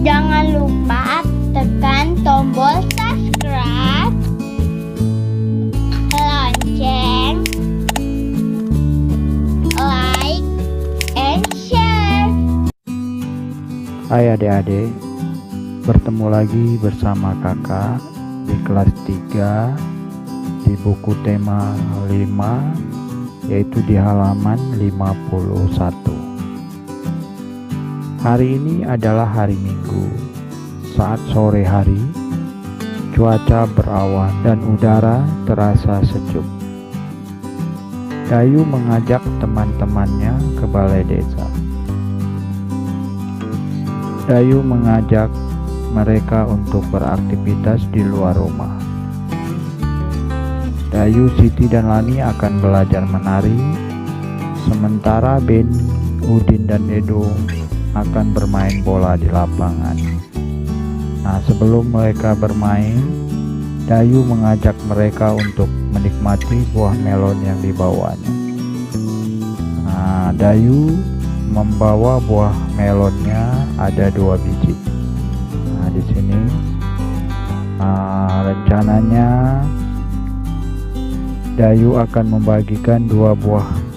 Jangan lupa tekan tombol subscribe, lonceng, like, and share. Hai adik-adik, bertemu lagi bersama kakak di kelas 3 di buku tema 5, yaitu di halaman 51. Hari ini adalah hari Minggu. Saat sore hari, cuaca berawan dan udara terasa sejuk. Dayu mengajak teman-temannya ke balai desa. Dayu mengajak mereka untuk beraktivitas di luar rumah. Dayu, Siti, dan Lani akan belajar menari, sementara Beni, Udin, dan Edo akan bermain bola di lapangan. Nah, sebelum mereka bermain, Dayu mengajak mereka untuk menikmati buah melon yang dibawanya. Nah, Dayu membawa buah melonnya ada 2 biji. Nah, di sini rencananya Dayu akan membagikan 2 buah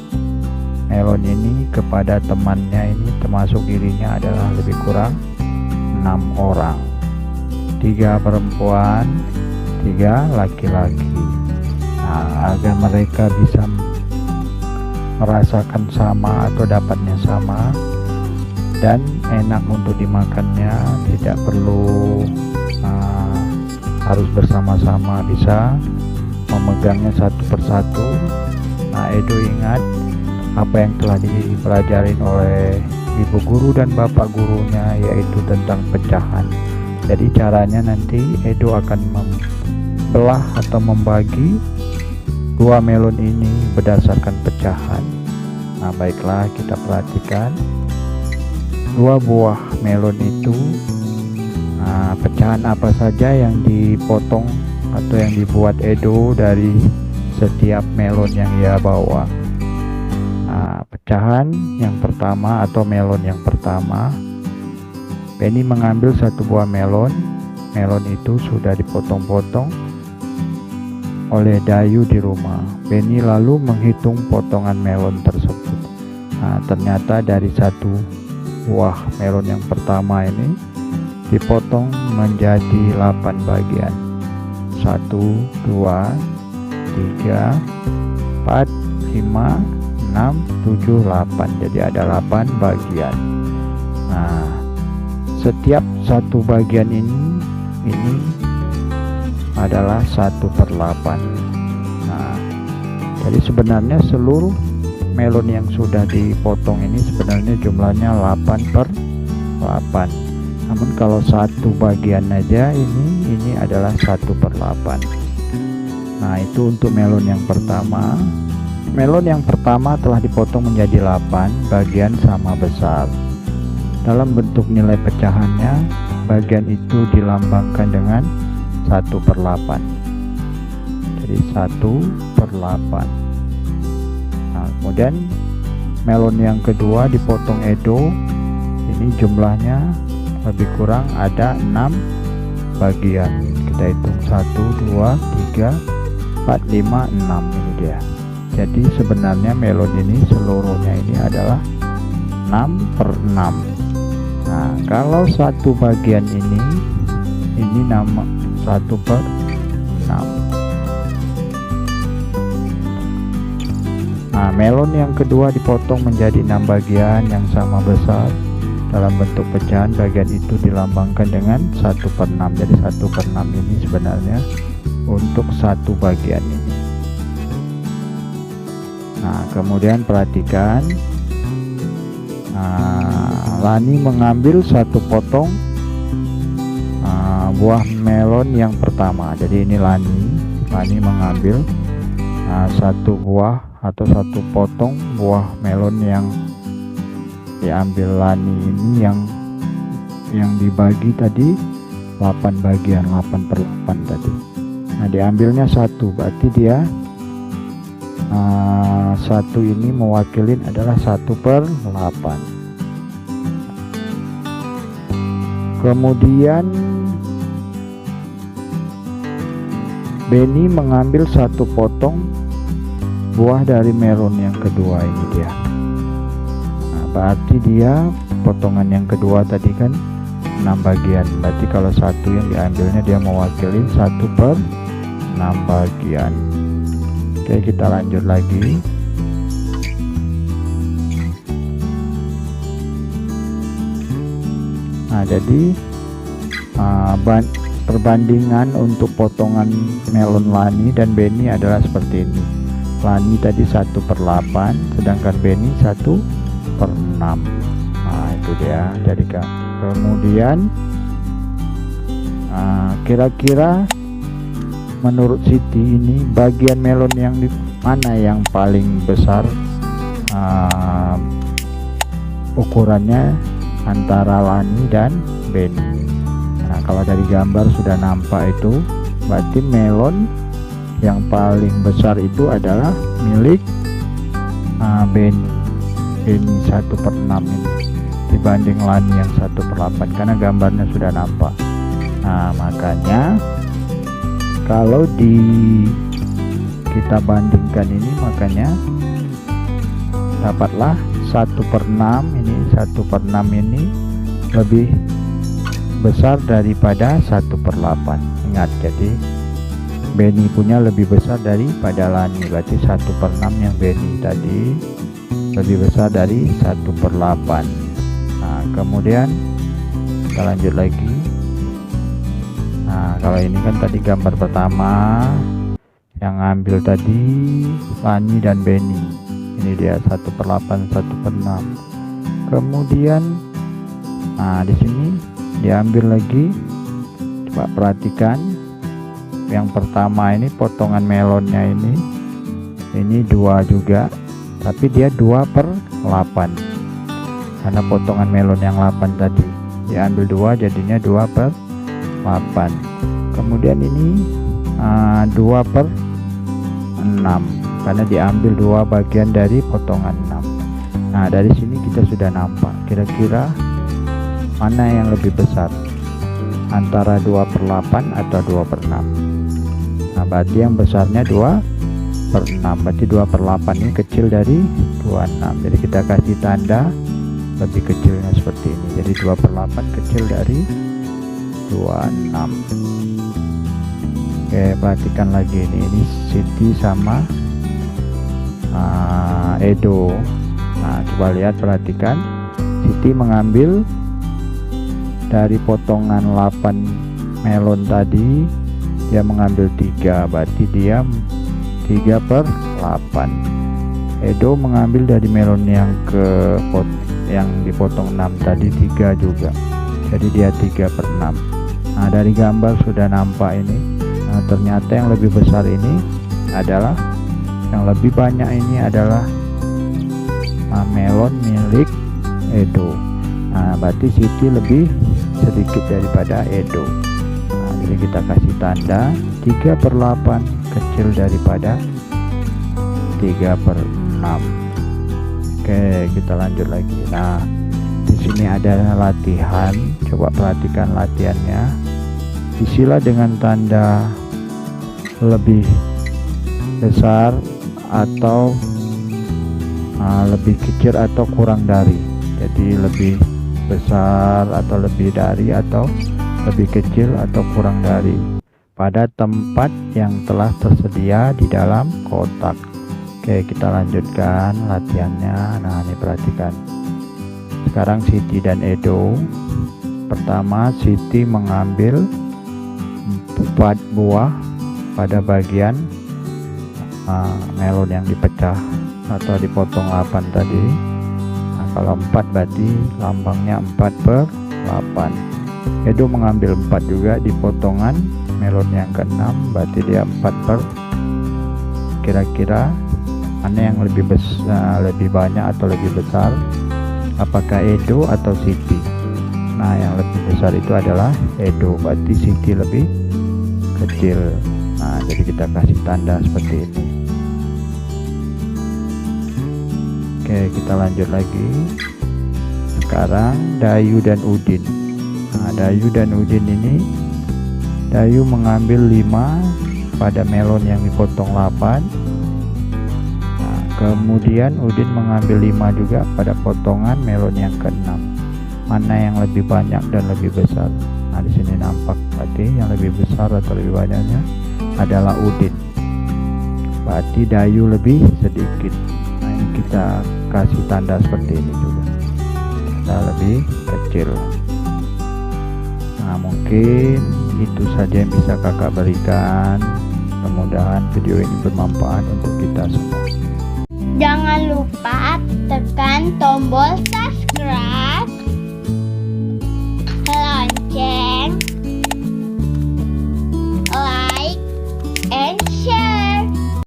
melon ini kepada temannya ini, termasuk dirinya adalah lebih kurang 6 orang, 3 perempuan, 3 laki-laki. Nah, agar mereka bisa merasakan sama atau dapatnya sama dan enak untuk dimakannya, tidak perlu harus bersama-sama, bisa memegangnya satu persatu. Nah, Edo ingat apa yang telah dipelajarin oleh ibu guru dan bapak gurunya, yaitu tentang pecahan. Jadi caranya nanti Edo akan membelah atau membagi 2 melon ini berdasarkan pecahan. Nah, baiklah, kita perhatikan 2 buah melon itu, pecahan apa saja yang dipotong atau yang dibuat Edo dari setiap melon yang ia bawa. Pecahan yang pertama atau melon yang pertama, Beni mengambil 1 buah melon. Melon itu sudah dipotong-potong oleh Dayu di rumah. Beni lalu menghitung potongan melon tersebut. Nah, ternyata dari 1 buah melon yang pertama ini dipotong menjadi 8 bagian. 1, 2, 3, 4, 5, 6, 7, 8. Jadi ada 8 bagian. Nah, setiap 1 bagian ini adalah 1/8. Nah, jadi sebenarnya seluruh melon yang sudah dipotong ini sebenarnya jumlahnya 8/8. Namun kalau 1 bagian aja ini adalah 1/8. Nah, itu untuk melon yang pertama. Melon yang pertama telah dipotong menjadi 8 bagian sama besar. Dalam bentuk nilai pecahannya, bagian itu dilambangkan dengan 1/8. Jadi 1/8. Nah, kemudian melon yang kedua dipotong Edo. Ini jumlahnya lebih kurang ada 6 bagian. Kita hitung 1, 2, 3, 4, 5, 6. Ini dia. Jadi sebenarnya melon ini seluruhnya ini adalah 6/6. Nah, kalau 1 bagian ini nama 1/6. Nah, melon yang kedua dipotong menjadi 6 bagian yang sama besar dalam bentuk pecahan. Bagian itu dilambangkan dengan 1/6. Jadi 1/6 ini sebenarnya untuk 1 bagian ini. Nah, kemudian perhatikan, Lani mengambil 1 potong buah melon yang pertama. Jadi ini Lani mengambil 1 buah atau 1 potong buah melon yang diambil Lani ini, yang dibagi tadi 8 bagian, 8/8 tadi. Nah, diambilnya 1, berarti dia 1 ini mewakilin adalah 1/8. Kemudian Benny mengambil satu potong buah dari melon yang kedua ini dia. Nah, berarti dia potongan yang kedua tadi kan 6 bagian. Berarti kalau satu yang diambilnya dia mewakili 1/6 bagian. Oke, kita lanjut lagi. Nah, jadi perbandingan untuk potongan melon Lani dan Benny adalah seperti ini. Lani tadi 1/8, sedangkan Benny 1/6. Nah, itu dia. Jadi kemudian kira-kira menurut Siti ini bagian melon yang di mana yang paling besar ukurannya antara Lani dan Benny? Nah, kalau dari gambar sudah nampak itu, berarti melon yang paling besar itu adalah milik Benny 1/6 ini dibanding Lani yang 1/8, karena gambarnya sudah nampak. Nah, makanya kalau kita bandingkan ini, makanya dapatlah 1/6 ini. 1/6 ini lebih besar daripada 1/8. Ingat, jadi Benny punya lebih besar daripada Lani, berarti 1/6 yang Benny tadi lebih besar dari 1/8. Nah, kemudian kita lanjut lagi. Nah, kalau ini kan tadi gambar pertama yang ngambil tadi Lani dan Benny. Ini dia 1/8, 1/6. Kemudian nah, di sini diambil lagi. Coba perhatikan yang pertama ini potongan melonnya ini 2 juga, tapi dia 2/8 karena potongan melon yang 8 tadi diambil 2, jadinya 2/8. Kemudian ini 2/6 karena diambil 2 bagian dari potongan 6. Nah, dari sini kita sudah nampak kira-kira mana yang lebih besar antara 2/8 atau 2/6. Nah, berarti yang besarnya 2/6, berarti 2/8 ini kecil dari 26. Jadi kita kasih tanda lebih kecilnya seperti ini. Jadi 2/8 kecil dari 26. Oke, perhatikan lagi ini Siti sama Edo. Nah, coba lihat, perhatikan Siti mengambil dari potongan 8 melon tadi, dia mengambil 3, berarti dia 3/8. Edo mengambil dari melon yang dipotong 6 tadi 3 juga, jadi dia 3/6. Nah, dari gambar sudah nampak ini. Nah, ternyata yang lebih besar ini adalah, yang lebih banyak ini adalah melon milik Edo. Nah, berarti Siti lebih sedikit daripada Edo. Nah, jadi kita kasih tanda 3/8 kecil daripada 3/6. Oke, kita lanjut lagi. Nah, di sini ada latihan. Coba perhatikan latihannya. Isilah dengan tanda lebih besar atau lebih kecil atau kurang dari. Jadi lebih besar atau lebih dari, atau lebih kecil atau kurang dari pada tempat yang telah tersedia di dalam kotak. Oke, kita lanjutkan latihannya. Nah, ini perhatikan. Sekarang Siti dan Edo. Pertama, Siti mengambil 4 buah pada bagian melon yang dipecah atau dipotong 8 tadi. Nah, kalau 4 berarti lambangnya 4/8. Edo mengambil 4 juga di potongan melon yang ke-6, berarti dia 4 kira-kira mana yang lebih besar, lebih banyak atau lebih besar, apakah Edo atau Siti? Nah, yang lebih besar itu adalah Edo, berarti Siti lebih kecil. Nah, jadi kita kasih tanda seperti ini. Oke, kita lanjut lagi. Sekarang Dayu dan Udin. Nah, Dayu dan Udin ini, Dayu mengambil 5 pada melon yang dipotong 8. Nah, kemudian Udin mengambil 5 juga pada potongan melon yang ke-6. Mana yang lebih banyak dan lebih besar? Nah, di sini nampak berarti yang lebih besar atau lebih banyaknya adalah Udin. Berarti Dayu lebih sedikit. Nah, ini kita kasih tanda seperti ini juga. Tanda lebih kecil. Nah, mungkin itu saja yang bisa kakak berikan. Mudah-mudahan video ini bermanfaat untuk kita semua. Jangan lupa tekan tombol subscribe